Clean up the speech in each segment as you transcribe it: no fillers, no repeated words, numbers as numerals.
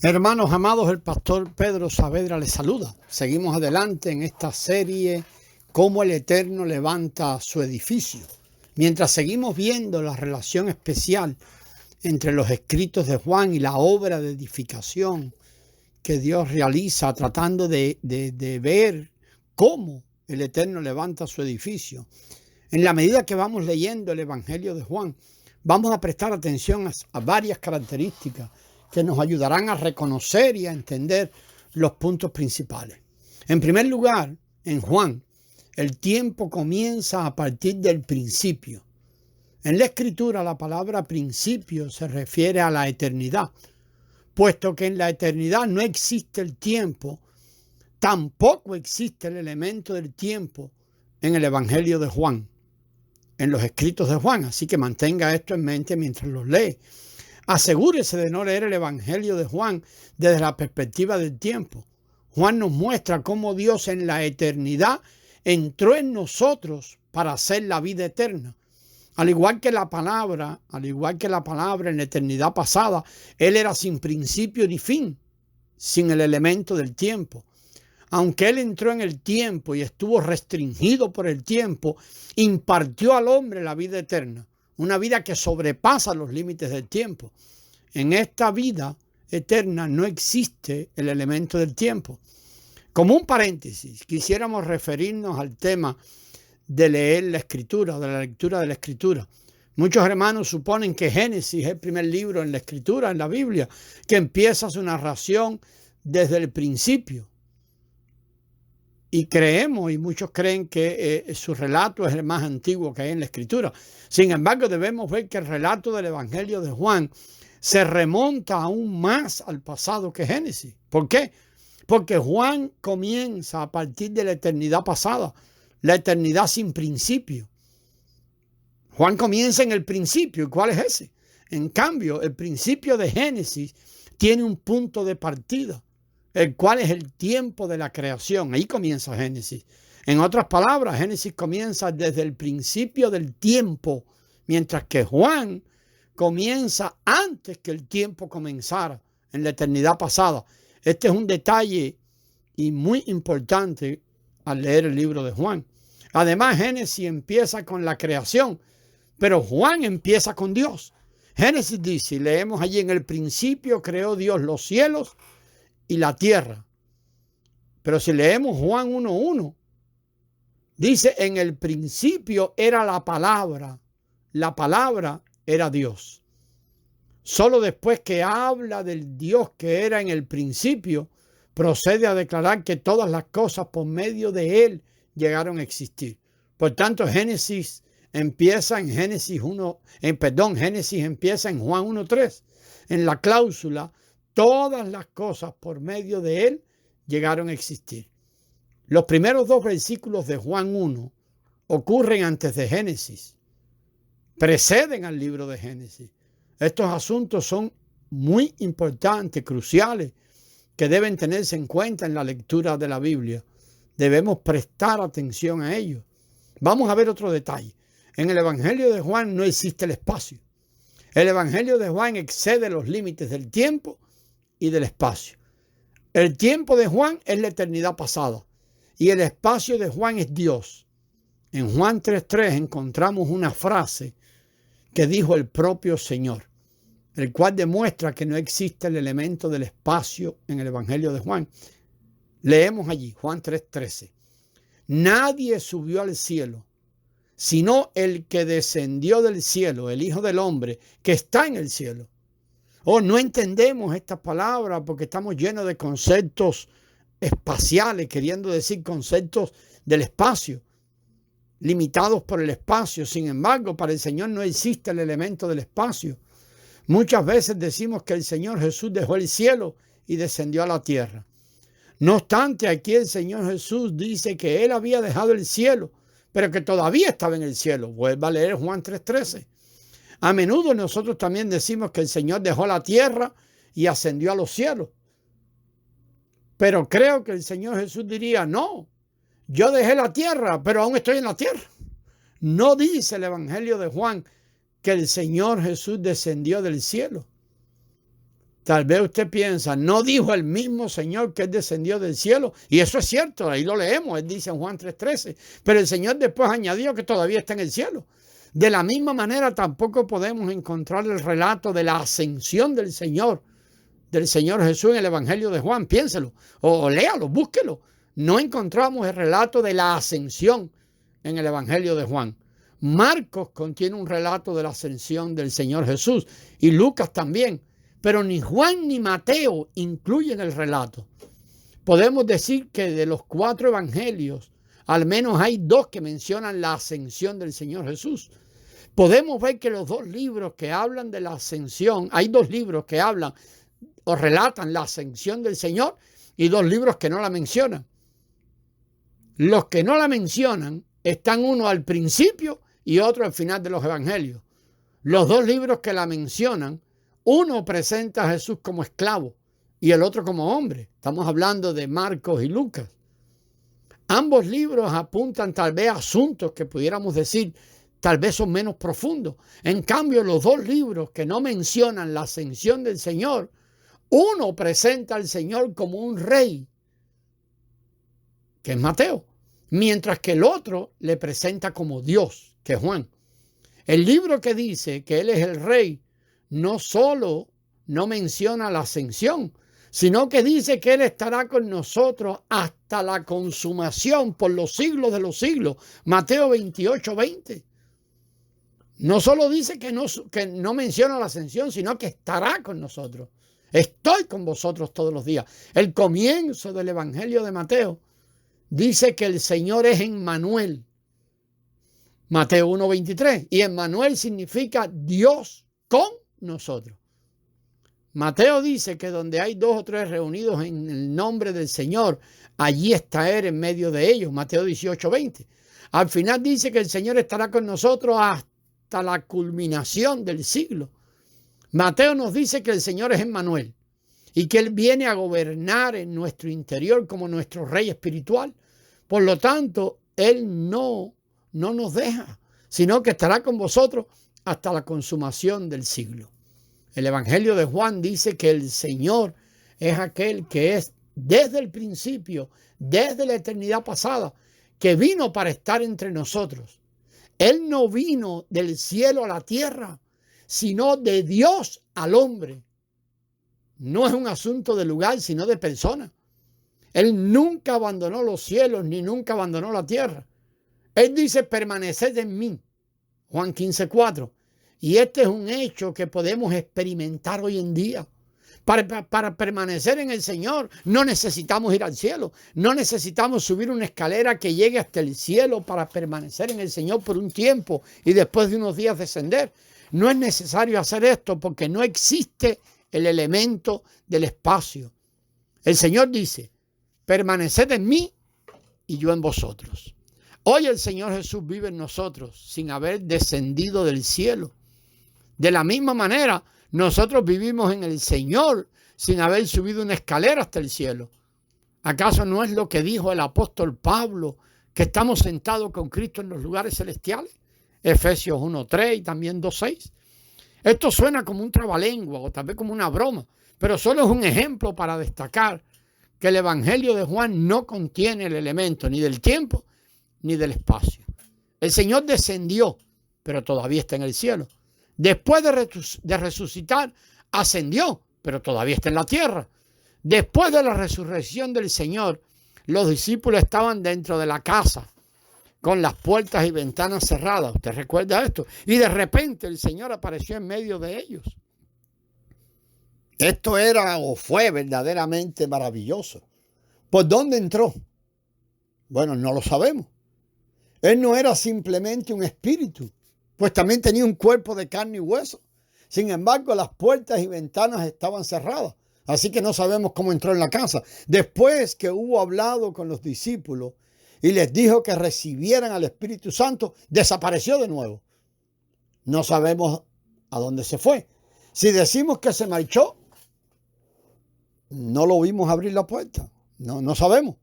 Hermanos amados, el pastor Pedro Saavedra les saluda. Seguimos adelante en esta serie, Cómo el Eterno levanta su edificio. Mientras seguimos viendo la relación especial entre los escritos de Juan y la obra de edificación que Dios realiza, tratando de ver cómo el Eterno levanta su edificio. En la medida que vamos leyendo el Evangelio de Juan, vamos a prestar atención a varias características que nos ayudarán a reconocer y a entender los puntos principales. En primer lugar, en Juan, el tiempo comienza a partir del principio. En la Escritura, la palabra principio se refiere a la eternidad. Puesto que en la eternidad no existe el tiempo, tampoco existe el elemento del tiempo en el Evangelio de Juan, en los escritos de Juan. Así que mantenga esto en mente mientras los lee. Asegúrese de no leer el Evangelio de Juan desde la perspectiva del tiempo. Juan nos muestra cómo Dios en la eternidad entró en nosotros para hacer la vida eterna. Al igual que la palabra en la eternidad pasada, Él era sin principio ni fin, sin el elemento del tiempo. Aunque Él entró en el tiempo y estuvo restringido por el tiempo, impartió al hombre la vida eterna. Una vida que sobrepasa los límites del tiempo. En esta vida eterna no existe el elemento del tiempo. Como un paréntesis, quisiéramos referirnos al tema de leer la Escritura, de la lectura de la Escritura. Muchos hermanos suponen que Génesis es el primer libro en la Escritura, en la Biblia, que empieza su narración desde el principio. Y creemos, y muchos creen que su relato es el más antiguo que hay en la Escritura. Sin embargo, debemos ver que el relato del Evangelio de Juan se remonta aún más al pasado que Génesis. ¿Por qué? Porque Juan comienza a partir de la eternidad pasada, la eternidad sin principio. Juan comienza en el principio. ¿Y cuál es ese? En cambio, el principio de Génesis tiene un punto de partida, el cual es el tiempo de la creación. Ahí comienza Génesis. En otras palabras, Génesis comienza desde el principio del tiempo, mientras que Juan comienza antes que el tiempo comenzara, en la eternidad pasada. Este es un detalle y muy importante al leer el libro de Juan. Además, Génesis empieza con la creación, pero Juan empieza con Dios. Génesis dice, leemos allí, en el principio creó Dios los cielos y la tierra. Pero si leemos Juan 1:1, dice, en el principio era la palabra era Dios. Solo después que habla del Dios que era en el principio, procede a declarar que todas las cosas por medio de Él llegaron a existir. Por tanto, Génesis empieza en Génesis empieza en Juan 1:3, en la cláusula, todas las cosas por medio de Él llegaron a existir. Los primeros dos versículos de Juan 1 ocurren antes de Génesis, preceden al libro de Génesis. Estos asuntos son muy importantes, cruciales, que deben tenerse en cuenta en la lectura de la Biblia. Debemos prestar atención a ellos. Vamos a ver otro detalle. En el Evangelio de Juan no existe el espacio. El Evangelio de Juan excede los límites del tiempo y del espacio. El tiempo de Juan es la eternidad pasada y el espacio de Juan es Dios. En Juan 3:3 encontramos una frase que dijo el propio Señor, el cual demuestra que no existe el elemento del espacio en el Evangelio de Juan. Leemos allí, Juan 3:13. Nadie subió al cielo, sino el que descendió del cielo, el Hijo del Hombre, que está en el cielo. No entendemos estas palabras porque estamos llenos de conceptos espaciales, queriendo decir conceptos del espacio, limitados por el espacio. Sin embargo, para el Señor no existe el elemento del espacio. Muchas veces decimos que el Señor Jesús dejó el cielo y descendió a la tierra. No obstante, aquí el Señor Jesús dice que Él había dejado el cielo, pero que todavía estaba en el cielo. Vuelva a leer Juan 3:13. A menudo nosotros también decimos que el Señor dejó la tierra y ascendió a los cielos. Pero creo que el Señor Jesús diría, no, yo dejé la tierra, pero aún estoy en la tierra. No dice el Evangelio de Juan que el Señor Jesús descendió del cielo. Tal vez usted piensa, ¿no dijo el mismo Señor que Él descendió del cielo? Y eso es cierto, ahí lo leemos, Él dice en Juan 3:13. Pero el Señor después añadió que todavía está en el cielo. De la misma manera tampoco podemos encontrar el relato de la ascensión del Señor Jesús en el Evangelio de Juan. Piénselo, o léalo, búsquelo. No encontramos el relato de la ascensión en el Evangelio de Juan. Marcos contiene un relato de la ascensión del Señor Jesús y Lucas también. Pero ni Juan ni Mateo incluyen el relato. Podemos decir que de los 4 evangelios, al menos hay 2 que mencionan la ascensión del Señor Jesús. Podemos ver que los 2 libros que hablan de la ascensión, hay 2 libros que hablan o relatan la ascensión del Señor y 2 libros que no la mencionan. Los que no la mencionan están uno al principio y otro al final de los evangelios. Los 2 libros que la mencionan, uno presenta a Jesús como esclavo y el otro como hombre. Estamos hablando de Marcos y Lucas. Ambos libros apuntan tal vez a asuntos que pudiéramos decir tal vez son menos profundos. En cambio, los 2 libros que no mencionan la ascensión del Señor, uno presenta al Señor como un rey, que es Mateo, mientras que el otro le presenta como Dios, que es Juan. El libro que dice que Él es el rey no solo no menciona la ascensión, sino que dice que Él estará con nosotros hasta la consumación por los siglos de los siglos. Mateo 28:20. No solo dice que no menciona la ascensión, sino que estará con nosotros. Estoy con vosotros todos los días. El comienzo del Evangelio de Mateo dice que el Señor es Emmanuel. Mateo 1:23. Y Emmanuel significa Dios con nosotros. Mateo dice que donde hay 2 o 3 reunidos en el nombre del Señor, allí está Él en medio de ellos. Mateo 18:20. Al final dice que el Señor estará con nosotros hasta la culminación del siglo. Mateo nos dice que el Señor es Emmanuel y que Él viene a gobernar en nuestro interior como nuestro Rey espiritual. Por lo tanto, Él no nos deja, sino que estará con vosotros hasta la consumación del siglo. El Evangelio de Juan dice que el Señor es aquel que es desde el principio, desde la eternidad pasada, que vino para estar entre nosotros. Él no vino del cielo a la tierra, sino de Dios al hombre. No es un asunto de lugar, sino de persona. Él nunca abandonó los cielos, ni nunca abandonó la tierra. Él dice, permaneced en mí. Juan 15:4. Y este es un hecho que podemos experimentar hoy en día. Para permanecer en el Señor no necesitamos ir al cielo. No necesitamos subir una escalera que llegue hasta el cielo para permanecer en el Señor por un tiempo y después de unos días descender. No es necesario hacer esto porque no existe el elemento del espacio. El Señor dice, permaneced en mí y yo en vosotros. Hoy el Señor Jesús vive en nosotros sin haber descendido del cielo. De la misma manera, nosotros vivimos en el Señor sin haber subido una escalera hasta el cielo. ¿Acaso no es lo que dijo el apóstol Pablo, que estamos sentados con Cristo en los lugares celestiales? Efesios 1:3 y también 2:6. Esto suena como un trabalengua o tal vez como una broma, pero solo es un ejemplo para destacar que el Evangelio de Juan no contiene el elemento ni del tiempo ni del espacio. El Señor descendió, pero todavía está en el cielo. Después de resucitar, ascendió, pero todavía está en la tierra. Después de la resurrección del Señor, los discípulos estaban dentro de la casa, con las puertas y ventanas cerradas. ¿Usted recuerda esto? Y de repente el Señor apareció en medio de ellos. Esto era o fue verdaderamente maravilloso. ¿Por dónde entró? Bueno, no lo sabemos. Él no era simplemente un espíritu, pues también tenía un cuerpo de carne y hueso. Sin embargo, las puertas y ventanas estaban cerradas, así que no sabemos cómo entró en la casa. Después que hubo hablado con los discípulos y les dijo que recibieran al Espíritu Santo, desapareció de nuevo. No sabemos a dónde se fue. Si decimos que se marchó, no lo vimos abrir la puerta. No sabemos.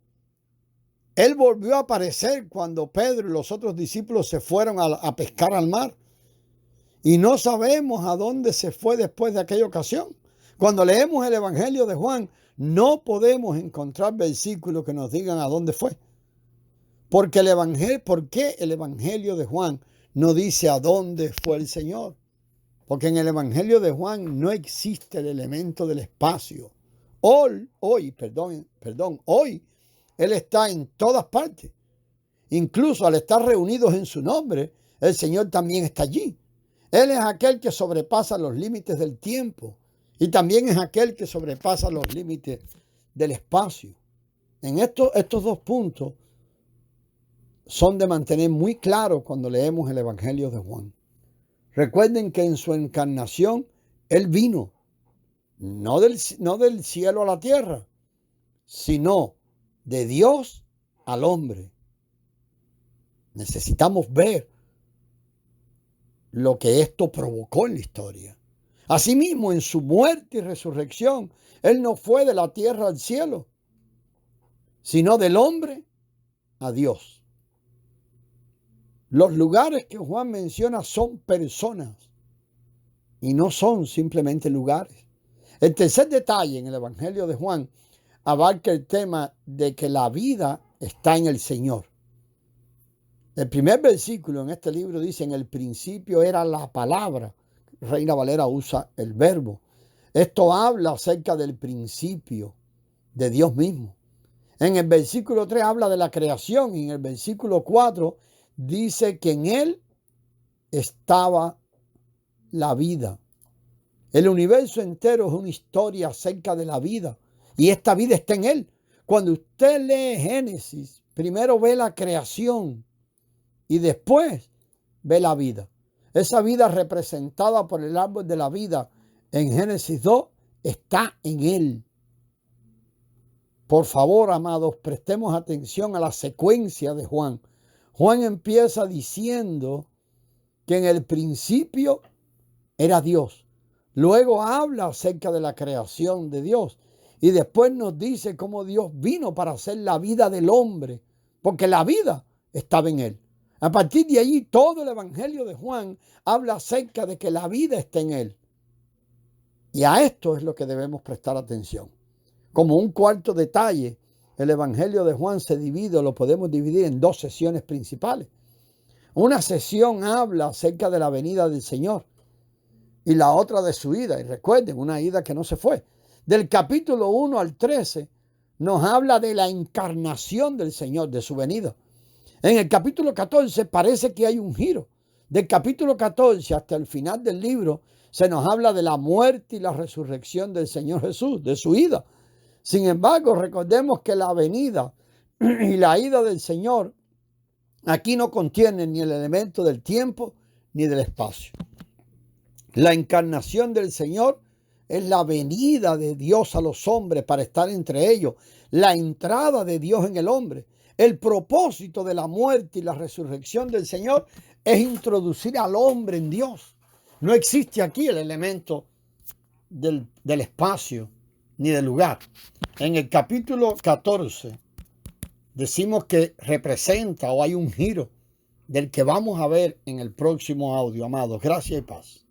Él volvió a aparecer cuando Pedro y los otros discípulos se fueron a pescar al mar. Y no sabemos a dónde se fue después de aquella ocasión. Cuando leemos el Evangelio de Juan, no podemos encontrar versículos que nos digan a dónde fue. Porque ¿por qué el Evangelio de Juan no dice a dónde fue el Señor? Porque en el Evangelio de Juan no existe el elemento del espacio. Hoy Él está en todas partes. Incluso al estar reunidos en su nombre, el Señor también está allí. Él es aquel que sobrepasa los límites del tiempo y también es aquel que sobrepasa los límites del espacio. En estos dos puntos son de mantener muy claro cuando leemos el Evangelio de Juan. Recuerden que en su encarnación Él vino, no del cielo a la tierra, sino de Dios al hombre. Necesitamos ver lo que esto provocó en la historia. Asimismo, en su muerte y resurrección, Él no fue de la tierra al cielo, sino del hombre a Dios. Los lugares que Juan menciona son personas y no son simplemente lugares. El tercer detalle en el Evangelio de Juan abarca el tema de que la vida está en el Señor. El primer versículo en este libro dice: en el principio era la palabra. Reina Valera usa el verbo. Esto habla acerca del principio de Dios mismo. En el versículo 3 habla de la creación y en el versículo 4 dice que en Él estaba la vida. El universo entero es una historia acerca de la vida y esta vida está en Él. Cuando usted lee Génesis, primero ve la creación y después ve la vida. Esa vida representada por el árbol de la vida en Génesis 2 está en Él. Por favor, amados, prestemos atención a la secuencia de Juan. Juan empieza diciendo que en el principio era Dios. Luego habla acerca de la creación de Dios. Y después nos dice cómo Dios vino para hacer la vida del hombre. Porque la vida estaba en Él. A partir de allí, todo el Evangelio de Juan habla acerca de que la vida está en Él. Y a esto es lo que debemos prestar atención. Como un cuarto detalle, el Evangelio de Juan lo podemos dividir en dos sesiones principales. Una sesión habla acerca de la venida del Señor y la otra de su ida. Y recuerden, una ida que no se fue. Del capítulo 1 al 13 nos habla de la encarnación del Señor, de su venida. En el capítulo 14 parece que hay un giro. Del capítulo 14 hasta el final del libro se nos habla de la muerte y la resurrección del Señor Jesús, de su ida. Sin embargo, recordemos que la venida y la ida del Señor aquí no contienen ni el elemento del tiempo ni del espacio. La encarnación del Señor es la venida de Dios a los hombres para estar entre ellos, la entrada de Dios en el hombre. El propósito de la muerte y la resurrección del Señor es introducir al hombre en Dios. No existe aquí el elemento del espacio ni del lugar. En el capítulo 14 decimos que representa o hay un giro del que vamos a ver en el próximo audio, amados. Gracias y paz.